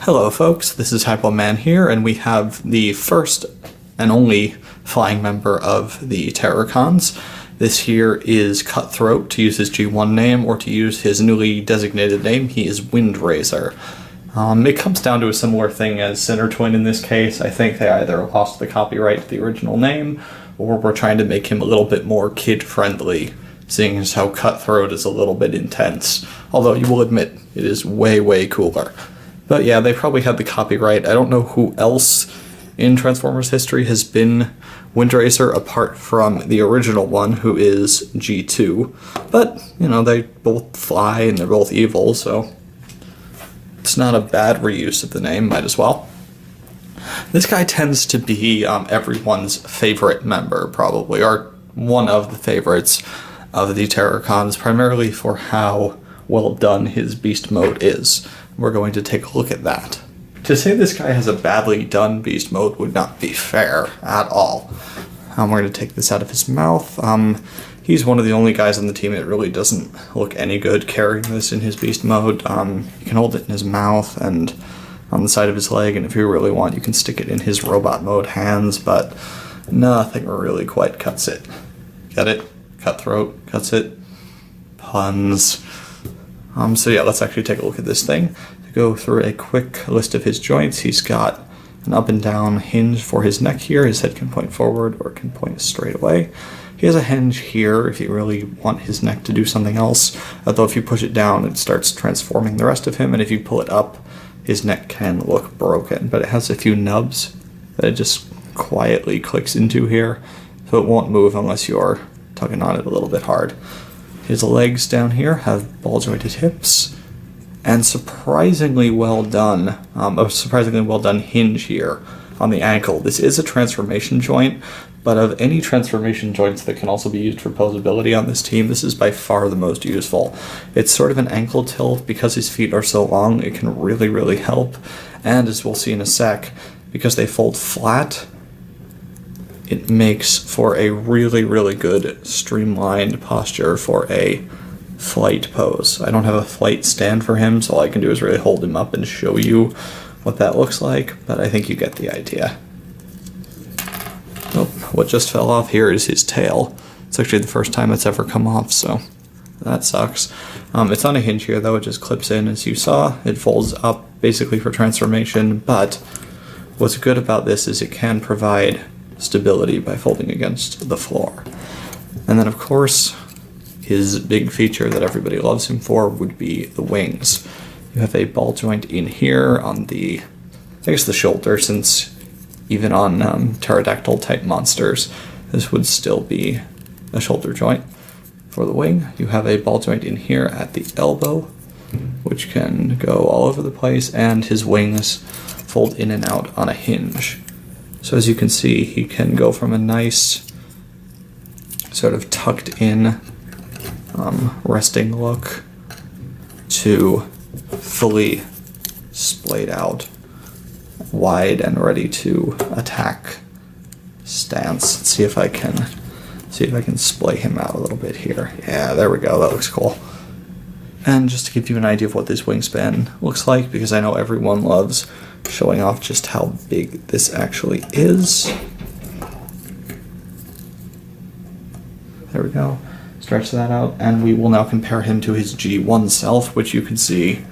Hello folks, this is Hypoman here, and we have the first and only flying member of the Terrorcons. This here is Cutthroat, to use his G1 name, or to use his newly designated name, he is Windraiser. It comes down to a similar thing as Sinner Twin in this case. I think they either lost the copyright to the original name, or we're trying to make him a little bit more kid-friendly, seeing as how Cutthroat is a little bit intense. Although you will admit, it is way, way cooler. But yeah, they probably had the copyright. I don't know who else in Transformers history has been Windraiser apart from the original one, who is G2. But, you know, they both fly and they're both evil, so it's not a bad reuse of the name, might as well. This guy tends to be everyone's favorite member, probably, or one of the favorites of the Terrorcons, primarily for how well done his beast mode is. We're going to take a look at that. To say this guy has a badly done beast mode would not be fair at all. We're going to take this out of his mouth. He's one of the only guys on the team that really doesn't look any good carrying this in his beast mode. You can hold it in his mouth and on the side of his leg, and if you really want, you can stick it in his robot mode hands, but nothing really quite cuts it. Get it? Cutthroat cuts it. Puns. So yeah, let's actually take a look at this thing. To go through a quick list of his joints, he's got an up and down hinge for his neck here. His head can point forward or can point straight away. He has a hinge here if you really want his neck to do something else, although if you push it down, it starts transforming the rest of him, and if you pull it up, his neck can look broken. But it has a few nubs that it just quietly clicks into here, so it won't move unless you're tugging on it a little bit hard. His legs down here have ball-jointed hips, and surprisingly well done, a surprisingly well done hinge here on the ankle. This is a transformation joint, but of any transformation joints that can also be used for posability on this team, this is by far the most useful. It's sort of an ankle tilt. Because his feet are so long, it can really, really help, and as we'll see in a sec, because they fold flat, it makes for a really, really good streamlined posture for a flight pose. I don't have a flight stand for him, so all I can do is really hold him up and show you what that looks like, but I think you get the idea. Oh, what just fell off here is his tail. It's actually the first time it's ever come off, so that sucks. It's on a hinge here, though. It just clips in, as you saw. It folds up, basically for transformation, but what's good about this is it can provide stability by folding against the floor. And then, of course, his big feature that everybody loves him for would be the wings. You have a ball joint in here on the, I guess, the shoulder, since even on pterodactyl type monsters, this would still be a shoulder joint. For the wing, you have a ball joint in here at the elbow, which can go all over the place, and his wings fold in and out on a hinge. So as you can see, he can go from a nice sort of tucked in resting look to fully splayed out, wide and ready to attack stance. Let's see if I can splay him out a little bit here. Yeah, there we go, that looks cool. And just to give you an idea of what this wingspan looks like, because I know everyone loves showing off just how big this actually is. There we go. Stretch that out, and we will now compare him to his G1 self, which you can see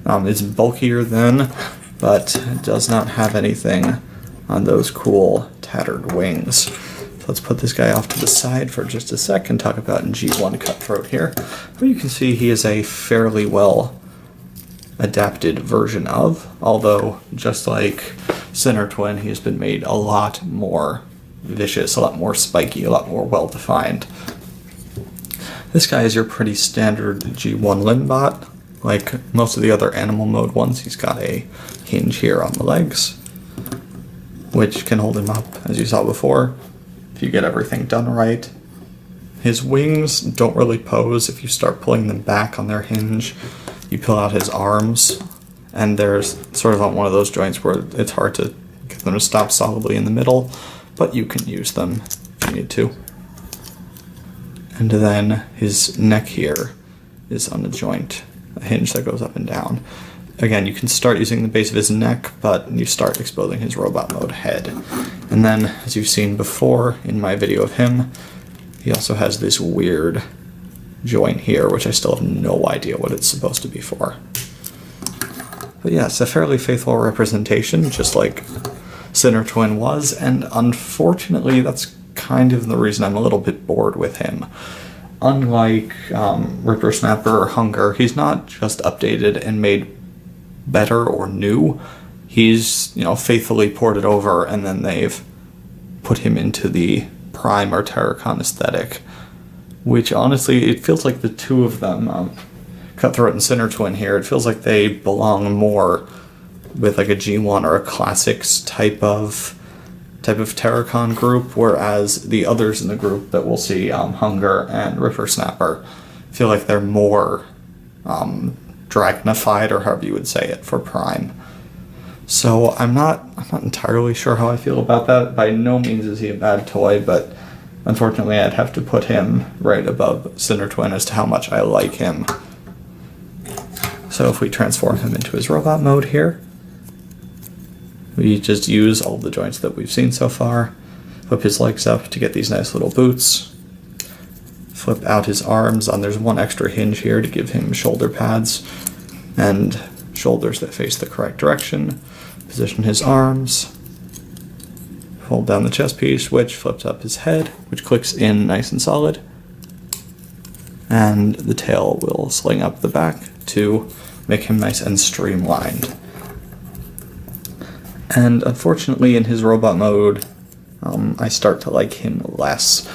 is bulkier than, but it does not have anything on those cool tattered wings. So let's put this guy off to the side for just a sec and talk about G1 Cutthroat here. But you can see he is a fairly well adapted version of, although just like Sinner Twin, he has been made a lot more vicious, a lot more spiky, a lot more well-defined. This guy is your pretty standard G1 Limbot. Like most of the other animal mode ones, he's got a hinge here on the legs, which can hold him up, as you saw before, if you get everything done right. His wings don't really pose if you start pulling them back on their hinge. You pull out his arms, and there's sort of on one of those joints where it's hard to get them to stop solidly in the middle, but you can use them if you need to. And then his neck here is on a joint, a hinge that goes up and down. again, you can start using the base of his neck, but you start exposing his robot mode head. And then, as you've seen before in my video of him, he also has this weird joint here, which I still have no idea what it's supposed to be for. But yes, a fairly faithful representation, just like Sinner Twin was, and unfortunately that's kind of the reason I'm a little bit bored with him. Unlike Ripper Snapper or Hunger, he's not just updated and made better or new. He's, faithfully ported over, and then they've put him into the Prime or Terracon aesthetic, which honestly, it feels like the two of them, Cutthroat and Sinner Twin here, it feels like they belong more with like a G1 or a Classics type of Terracon group, whereas the others in the group that we'll see, Hunger and Ripper Snapper, feel like they're more Dragonified, or however you would say it, for Prime. So I'm not entirely sure how I feel about that. By no means is he a bad toy, but unfortunately I'd have to put him right above Sinner Twin as to how much I like him. So if we transform him into his robot mode here, we just use all the joints that we've seen so far, flip his legs up to get these nice little boots, flip out his arms, and there's one extra hinge here to give him shoulder pads and shoulders that face the correct direction, position his arms, hold down the chest piece, which flips up his head, which clicks in nice and solid, and the tail will sling up the back to make him nice and streamlined. And unfortunately in his robot mode, I start to like him less.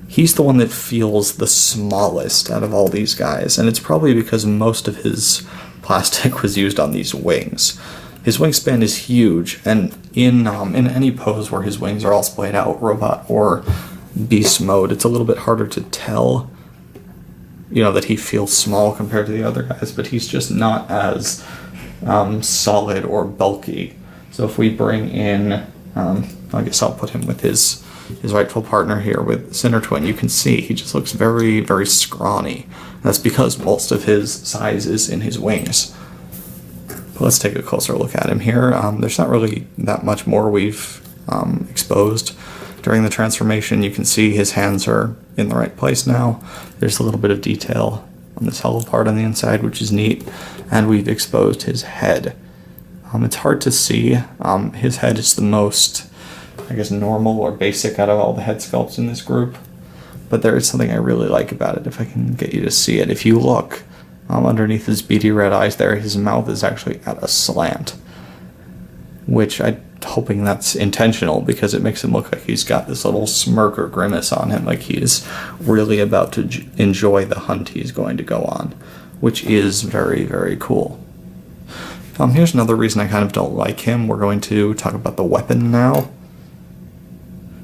He's the one that feels the smallest out of all these guys, and it's probably because most of his plastic was used on these wings. His wingspan is huge, and in any pose where his wings are all splayed out, robot or beast mode, it's a little bit harder to tell, that he feels small compared to the other guys, but he's just not as solid or bulky. So if we bring in, I guess I'll put him with his rightful partner here with Sinner Twin, you can see he just looks very, very scrawny. That's because most of his size is in his wings. But let's take a closer look at him here. There's not really that much more we've exposed during the transformation. You can see his hands are in the right place now. There's a little bit of detail on this hollow part on the inside, which is neat. And we've exposed his head. It's hard to see. His head is the most, I guess, normal or basic out of all the head sculpts in this group. But there is something I really like about it, if I can get you to see it. If you look underneath his beady red eyes there, his mouth is actually at a slant, which I'm hoping that's intentional, because it makes him look like he's got this little smirk or grimace on him, like he's really about to enjoy the hunt he's going to go on, which is very, very cool. Here's another reason I kind of don't like him. We're going to talk about the weapon now.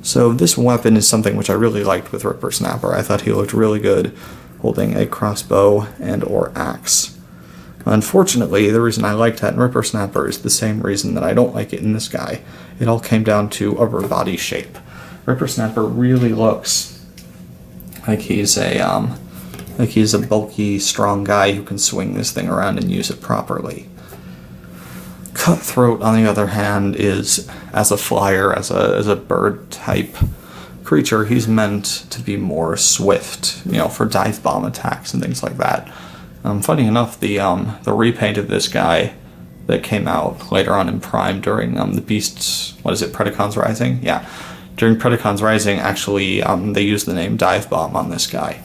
So this weapon is something which I really liked with Ripper Snapper. I thought he looked really good holding a crossbow and or axe. Unfortunately, the reason I liked that in Ripper Snapper is the same reason that I don't like it in this guy. It all came down to upper body shape. Ripper Snapper really looks like he's a bulky, strong guy who can swing this thing around and use it properly. Cutthroat, on the other hand, is, as a flyer, as a bird-type creature, he's meant to be more swift, for dive bomb attacks and things like that. Funny enough, the repaint of this guy that came out later on in Prime during the Beast's, Predacon's Rising? Yeah. During Predacon's Rising, actually, they used the name Dive Bomb on this guy.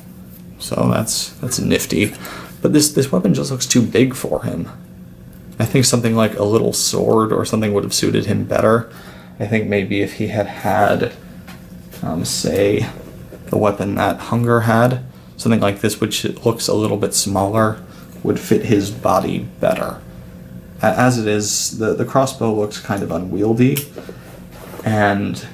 So that's nifty. But this weapon just looks too big for him. I think something like a little sword or something would have suited him better. I think maybe if he had, say, the weapon that Hunger had, something like this, which looks a little bit smaller, would fit his body better. As it is, the crossbow looks kind of unwieldy, and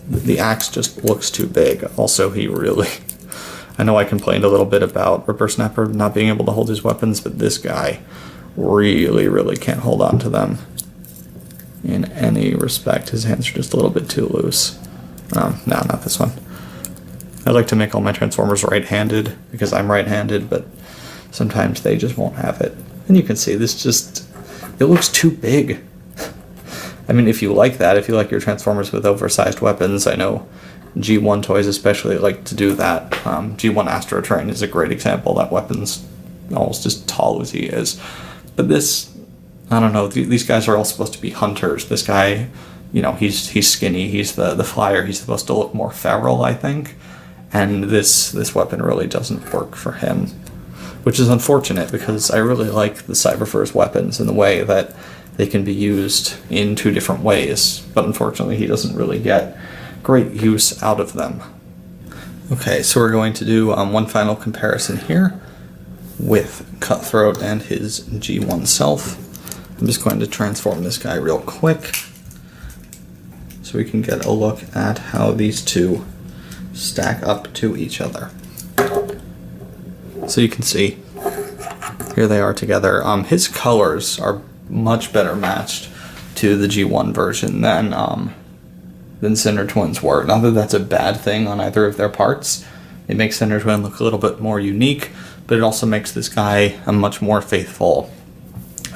the axe just looks too big. Also, I know I complained a little bit about Ripper Snapper not being able to hold his weapons, but this guy really, really can't hold on to them in any respect. His hands are just a little bit too loose. No, not this one. I like to make all my Transformers right-handed because I'm right-handed, but sometimes they just won't have it. And you can see this just, it looks too big. I mean, if you like that, if you like your Transformers with oversized weapons, I know G1 toys especially like to do that. G1 Astro Train is a great example. That weapon's almost as tall as he is. But this, I don't know, these guys are all supposed to be hunters. This guy, you know, he's skinny, he's the flyer, he's supposed to look more feral, I think. And this weapon really doesn't work for him. Which is unfortunate, because I really like the Cyberverse weapons in the way that they can be used in two different ways, but unfortunately he doesn't really get great use out of them. Okay, so we're going to do one final comparison here with Cutthroat and his G1 self. I'm just going to transform this guy real quick so we can get a look at how these two stack up to each other. So you can see, here they are together. His colors are much better matched to the G1 version than Cinder Twin's were. Not that that's a bad thing on either of their parts. It makes Cinder Twin look a little bit more unique, but it also makes this guy a much more faithful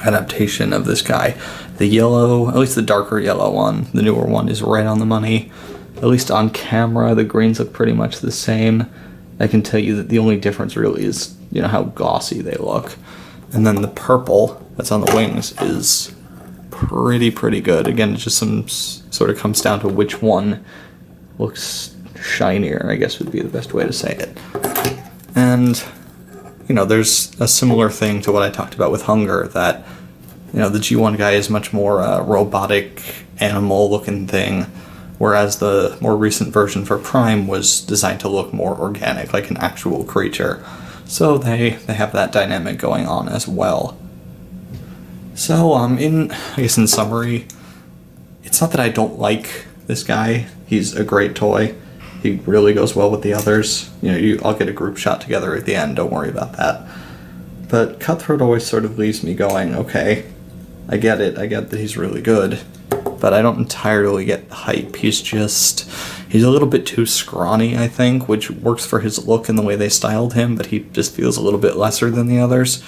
adaptation of this guy. The yellow, at least the darker yellow one, the newer one, is right on the money. At least on camera, the greens look pretty much the same. I can tell you that the only difference really is, you know, how glossy they look. And then the purple that's on the wings is pretty good. Again, it just sort of comes down to which one looks shinier, I guess would be the best way to say it. And, you know, there's a similar thing to what I talked about with Hunger, that, you know, the G1 guy is much more robotic, animal-looking thing, whereas the more recent version for Prime was designed to look more organic, like an actual creature. So they have that dynamic going on as well. So, I guess in summary, it's not that I don't like this guy. He's a great toy. He really goes well with the others. You know, I'll get a group shot together at the end, don't worry about that. But Cutthroat always sort of leaves me going, okay, I get that he's really good, but I don't entirely get the hype. He's a little bit too scrawny, I think, which works for his look and the way they styled him, but he just feels a little bit lesser than the others.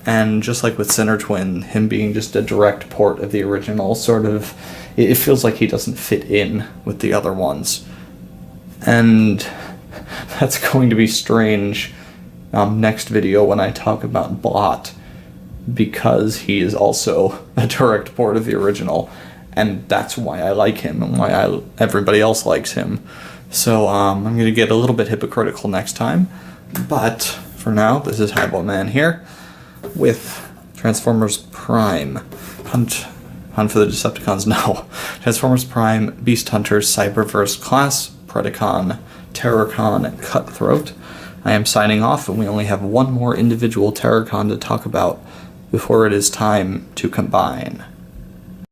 And just like with Cinder Twin, him being just a direct port of the original, sort of, it feels like he doesn't fit in with the other ones. And that's going to be strange next video when I talk about Blot, because he is also a direct port of the original, and that's why I like him and why everybody else likes him. So I'm going to get a little bit hypocritical next time, but for now, this is Highball Man here with Transformers Prime. Hunt for the Decepticons, no. Transformers Prime, Beast Hunters, Cyberverse Class, Predacon, Terrorcon, and Cutthroat. I am signing off, and we only have one more individual Terrorcon to talk about before it is time to combine.